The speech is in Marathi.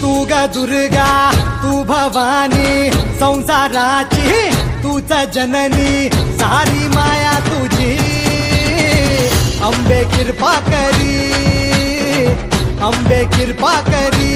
तू ग दुर्गा तू भवानी संसाराची तूच जननी सारी माया तुझी अंबे कृपा करी अंबे कृपा करी